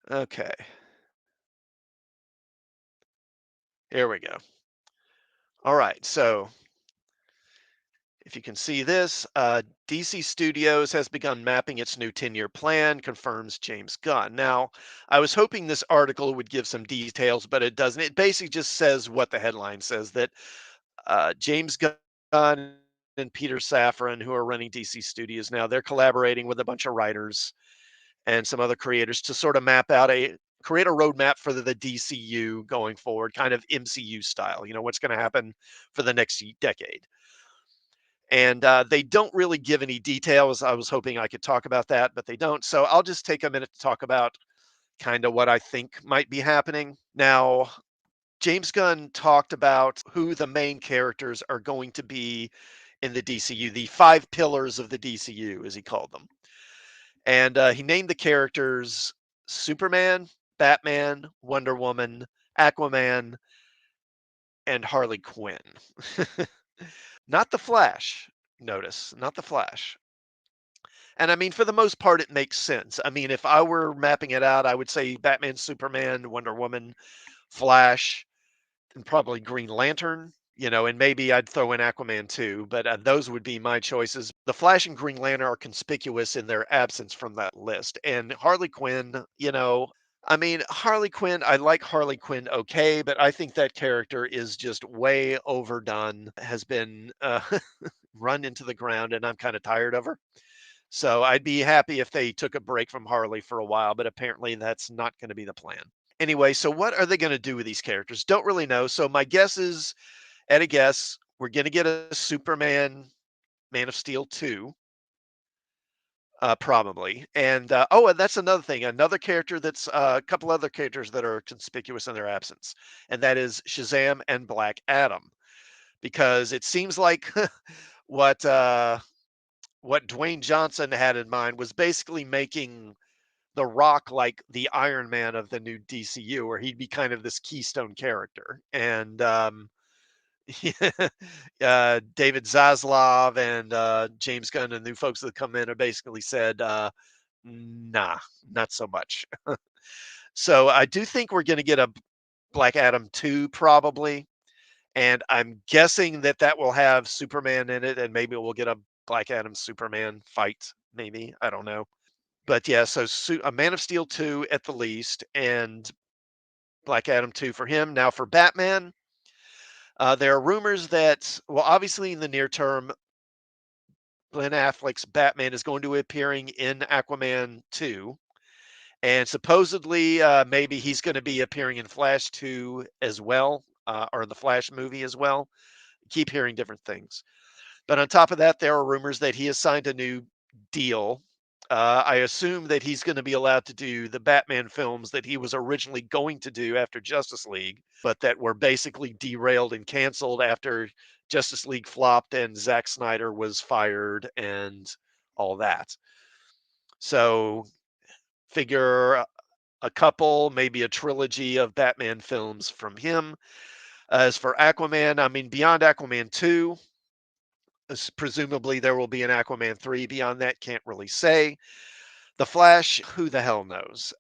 Okay, here we go. All right, so if you can see this, DC Studios has begun mapping its new 10-year plan, confirms James Gunn. Now, I was hoping this article would give some details, but it doesn't. It basically just says what the headline says, that James Gunn and Peter Safran, who are running DC Studios now, they're collaborating with a bunch of writers and some other creators to sort of create a roadmap for the DCU going forward, kind of MCU style. What's going to happen for the next decade. And they don't really give any details. I was hoping I could talk about that, but they don't. So I'll just take a minute to talk about kind of what I think might be happening. Now, James Gunn talked about who the main characters are going to be in the DCU, the five pillars of the DCU, as he called them. And he named the characters Superman, Batman, Wonder Woman, Aquaman, and Harley Quinn. Not the Flash, notice, not the Flash. And I mean, for the most part, it makes sense. I mean, if I were mapping it out, I would say Batman, Superman, Wonder Woman, Flash, and probably Green Lantern, and maybe I'd throw in Aquaman too, but those would be my choices. The Flash and Green Lantern are conspicuous in their absence from that list. And Harley Quinn, I mean, Harley Quinn, I like Harley Quinn okay, but I think that character is just way overdone, has been run into the ground, and I'm kind of tired of her. So I'd be happy if they took a break from Harley for a while, but apparently that's not going to be the plan. Anyway, so what are they going to do with these characters? Don't really know. So my guess is, at a guess, we're going to get a Superman Man of Steel 2, probably. And and that's another thing. Another character that's a couple other characters that are conspicuous in their absence, and that is Shazam and Black Adam, because it seems like what what Dwayne Johnson had in mind was basically making The Rock like the Iron Man of the new DCU, where he'd be kind of this keystone character. And David Zaslav and James Gunn and new folks that come in have basically said, nah, not so much. So I do think we're going to get a Black Adam 2 probably. And I'm guessing that that will have Superman in it, and maybe we'll get a Black Adam Superman fight, maybe. I don't know. But yeah, so a Man of Steel 2 at the least, and Black Adam 2 for him. Now for Batman, there are rumors that, well, obviously in the near term, Ben Affleck's Batman is going to be appearing in Aquaman 2. And supposedly, maybe he's going to be appearing in Flash 2 as well, or the Flash movie as well. Keep hearing different things. But on top of that, there are rumors that he has signed a new deal. I assume that he's going to be allowed to do the Batman films that he was originally going to do after Justice League, but that were basically derailed and canceled after Justice League flopped and Zack Snyder was fired and all that. So figure a couple, maybe a trilogy of Batman films from him. As for Aquaman, I mean, beyond Aquaman 2, presumably there will be an Aquaman 3. Beyond that, can't really say. The Flash, who the hell knows?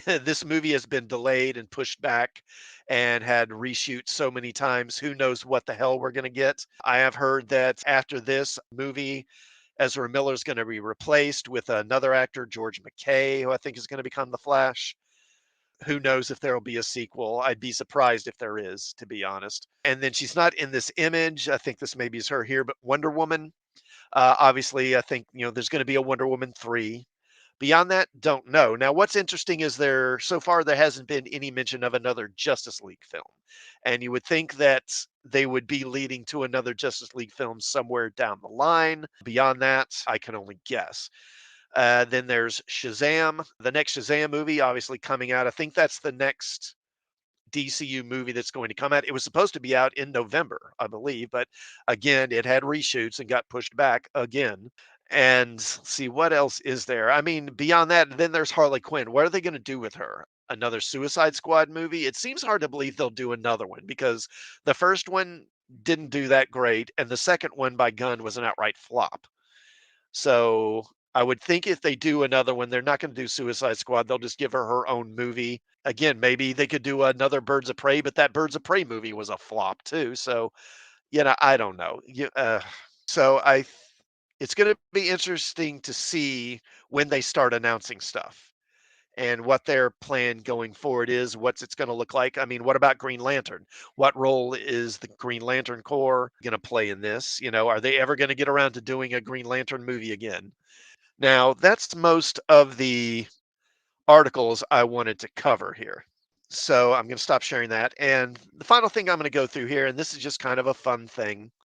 This movie has been delayed and pushed back and had reshoots so many times. Who knows what the hell we're going to get? I have heard that after this movie, Ezra Miller is going to be replaced with another actor, George McKay, who I think is going to become the Flash. Who knows if there will be a sequel? I'd be surprised if there is, to be honest. And then she's not in this image. I think this maybe is her here, but Wonder Woman. Obviously, I think there's going to be a Wonder Woman 3. Beyond that, don't know. Now, what's interesting is so far there hasn't been any mention of another Justice League film, and you would think that they would be leading to another Justice League film somewhere down the line. Beyond that, I can only guess. Then there's Shazam, the next Shazam movie, obviously coming out. I think that's the next DCU movie that's going to come out. It was supposed to be out in November, I believe, but again, it had reshoots and got pushed back again. And see what else is there. I mean, beyond that, then there's Harley Quinn. What are they going to do with her? Another Suicide Squad movie? It seems hard to believe they'll do another one because the first one didn't do that great, and the second one by Gunn was an outright flop. So I would think if they do another one, they're not gonna do Suicide Squad, they'll just give her own movie. Again, maybe they could do another Birds of Prey, but that Birds of Prey movie was a flop too, so, I don't know. So it's gonna be interesting to see when they start announcing stuff and what their plan going forward is, what's it's gonna look like. I mean, what about Green Lantern? What role is the Green Lantern Corps gonna play in this? Are they ever gonna get around to doing a Green Lantern movie again? Now, that's most of the articles I wanted to cover here. So I'm going to stop sharing that. And the final thing I'm going to go through here, and this is just kind of a fun thing.